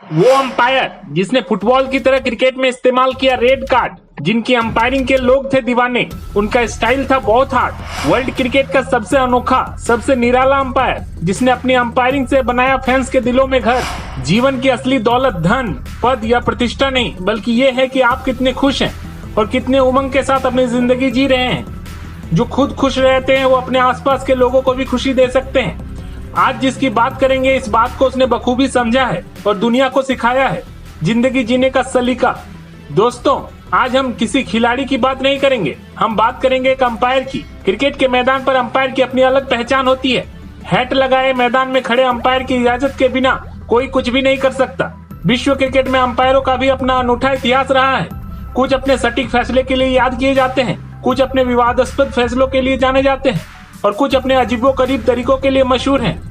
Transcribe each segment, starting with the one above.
वो अंपायर जिसने फुटबॉल की तरह क्रिकेट में इस्तेमाल किया रेड कार्ड, जिनकी अंपायरिंग के लोग थे दीवाने, उनका स्टाइल था बहुत हार्ड। वर्ल्ड क्रिकेट का सबसे अनोखा, सबसे निराला अंपायर, जिसने अपनी अंपायरिंग से बनाया फैंस के दिलों में घर। जीवन की असली दौलत धन, पद या प्रतिष्ठा नहीं, बल्कि ये है कि आप कितने खुश हैं और कितने उमंग के साथ अपनी जिंदगी जी रहे हैं। जो खुद खुश रहते हैं वो अपने आसपास के लोगों को भी खुशी दे सकते हैं। आज जिसकी बात करेंगे, इस बात को उसने बखूबी समझा है और दुनिया को सिखाया है जिंदगी जीने का सलीका। दोस्तों, आज हम किसी खिलाड़ी की बात नहीं करेंगे, हम बात करेंगे एक अंपायर की। क्रिकेट के मैदान पर अंपायर की अपनी अलग पहचान होती है। हैट लगाए मैदान में खड़े अंपायर की इजाजत के बिना कोई कुछ भी नहीं कर सकता। विश्व क्रिकेट में अंपायरों का भी अपना अनूठा इतिहास रहा है। कुछ अपने सटीक फैसले के लिए याद किए जाते हैं, कुछ अपने विवादास्पद फैसलों के लिए जाने जाते हैं और कुछ अपने अजीबोगरीब तरीकों के लिए मशहूर हैं।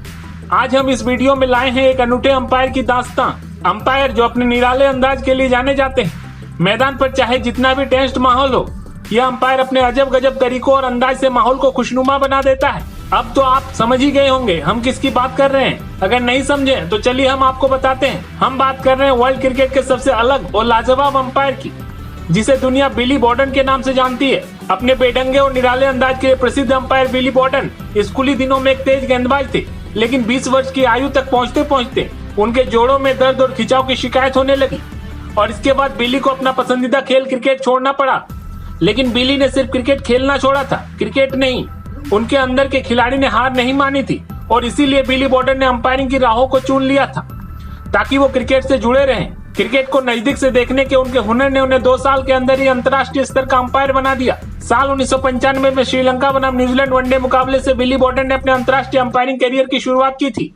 आज हम इस वीडियो में लाए हैं एक अनूठे अंपायर की दास्तां। अंपायर जो अपने निराले अंदाज के लिए जाने जाते हैं। मैदान पर चाहे जितना भी टेंस्ड माहौल हो, यह अंपायर अपने अजब गजब तरीकों और अंदाज से माहौल को खुशनुमा बना देता है। अब तो आप समझ ही गए होंगे हम किसकी बात कर रहे हैं। अगर नहीं समझे तो चलिए हम आपको बताते हैं। हम बात कर रहे हैं वर्ल्ड क्रिकेट के सबसे अलग और लाजवाब अंपायर की, जिसे दुनिया बिली बॉर्डन के नाम से जानती है। अपने बेढंगे और निराले अंदाज के प्रसिद्ध अंपायर बिली बॉर्डन स्कूली दिनों में एक तेज गेंदबाज थे, लेकिन 20 वर्ष की आयु तक पहुंचते पहुंचते उनके जोड़ों में दर्द और खिंचाव की शिकायत होने लगी और इसके बाद बिली को अपना पसंदीदा खेल क्रिकेट छोड़ना पड़ा। लेकिन बिली ने सिर्फ क्रिकेट खेलना छोड़ा था, क्रिकेट नहीं। उनके अंदर के खिलाड़ी ने हार नहीं मानी थी और इसीलिए बिली बॉर्डन ने अंपायरिंग की राहों को चुन लिया था ताकि वो क्रिकेट से जुड़े रहें। क्रिकेट को नजदीक से देखने के उनके हुनर ने उन्हें 2 साल के अंदर ही अंतर्राष्ट्रीय स्तर का अंपायर बना दिया। साल 1995 में श्रीलंका बनाम न्यूजीलैंड वनडे मुकाबले से बिली बॉर्डन ने अपने अंतर्राष्ट्रीय अंपायरिंग करियर की शुरुआत की थी।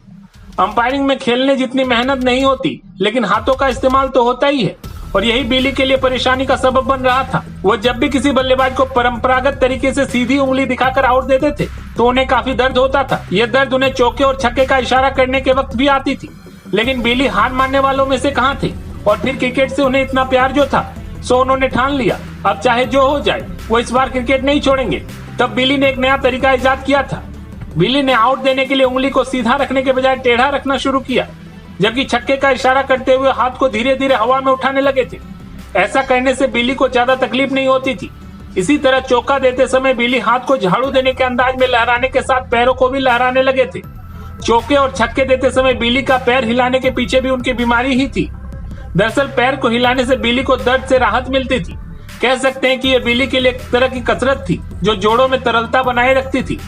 अंपायरिंग में खेलने जितनी मेहनत नहीं होती, लेकिन हाथों का इस्तेमाल तो होता ही है और यही बिली के लिए परेशानी का सबब बन रहा था। वो जब भी किसी बल्लेबाज को परंपरागत तरीके से सीधी उंगली दिखाकर आउट देते थे तो उन्हें काफी दर्द होता था। यह दर्द उन्हें चौके और छक्के का इशारा करने के वक्त भी आती थी। लेकिन बिली हार मानने वालों में से कहाँ थे और फिर क्रिकेट से उन्हें इतना प्यार जो था, सो उन्होंने ठान लिया अब चाहे जो हो जाए वो इस बार क्रिकेट नहीं छोड़ेंगे। तब बिली ने एक नया तरीका इजाद किया था। बिली ने आउट देने के लिए उंगली को सीधा रखने के बजाय टेढ़ा रखना शुरू किया, जबकि छक्के का इशारा करते हुए हाथ को धीरे धीरे हवा में उठाने लगे थे। ऐसा करने से बिली को ज्यादा तकलीफ नहीं होती थी। इसी तरह चौका देते समय बिली हाथ को झाड़ू देने के अंदाज में लहराने के साथ पैरों को भी लहराने लगे थे। चौके और छक्के देते समय बिली का पैर हिलाने के पीछे भी उनकी बीमारी ही थी। दरअसल पैर को हिलाने से बिली को दर्द से राहत मिलती थी। कह सकते हैं कि यह बिली के लिए एक तरह की कसरत थी जो जोड़ों में तरलता बनाए रखती थी।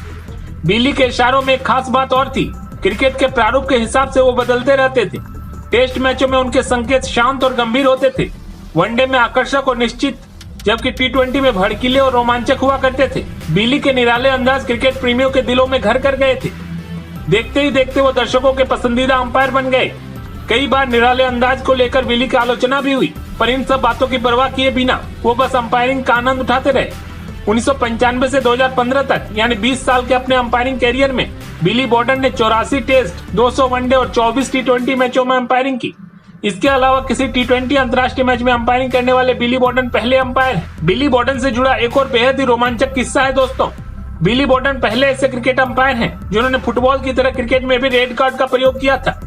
बिली के इशारों में एक खास बात और थी, क्रिकेट के प्रारूप के हिसाब से वो बदलते रहते थे। टेस्ट मैचों में उनके संकेत शांत और गंभीर होते थे, वनडे में आकर्षक और निश्चित, जबकि टी20 में भड़कीले और रोमांचक हुआ करते थे। बिली के निराले अंदाज क्रिकेट प्रेमियों के दिलों में घर कर गए थे। देखते ही देखते वो दर्शकों के पसंदीदा अंपायर बन गए। कई बार निराले अंदाज को लेकर बिली की आलोचना भी हुई, पर इन सब बातों की परवाह किए बिना वो बस अंपायरिंग का आनंद उठाते रहे। 1995 से 2015 तक यानी 20 साल के अपने अंपायरिंग कैरियर में बिली बॉर्डन ने 84 टेस्ट, 200 वनडे और 24 टी20 मैचों में अंपायरिंग की। इसके अलावा किसी टी20 अंतर्राष्ट्रीय मैच में अंपायरिंग करने वाले बिली बॉर्डन पहले अंपायर हैं। बिली बॉर्डन से जुड़ा एक और बेहद ही रोमांचक किस्सा है दोस्तों। बिली बॉर्डन पहले ऐसे क्रिकेट अंपायर हैं जिन्होंने फुटबॉल की तरह क्रिकेट में भी रेड कार्ड का प्रयोग किया था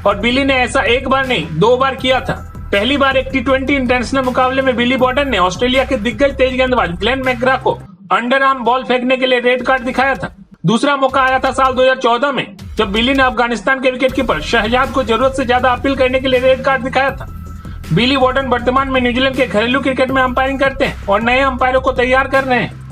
और बिली ने ऐसा एक बार नहीं 2 बार किया था। पहली बार एक टी20 इंटरनेशनल मुकाबले में बिली बॉर्डन ने ऑस्ट्रेलिया के दिग्गज तेज गेंदबाज ग्लेन मैकग्रा को अंडर आर्म बॉल फेंकने के लिए रेड कार्ड दिखाया था। दूसरा मौका आया था साल 2014 में, जब बिली ने अफगानिस्तान के विकेट कीपर शहजाद को जरूरत से ज्यादा अपील करने के लिए रेड कार्ड दिखाया था। बिली बॉर्डन वर्तमान में न्यूजीलैंड के घरेलू क्रिकेट में अंपायरिंग करते हैं और नए अंपायरों को तैयार कर रहे हैं।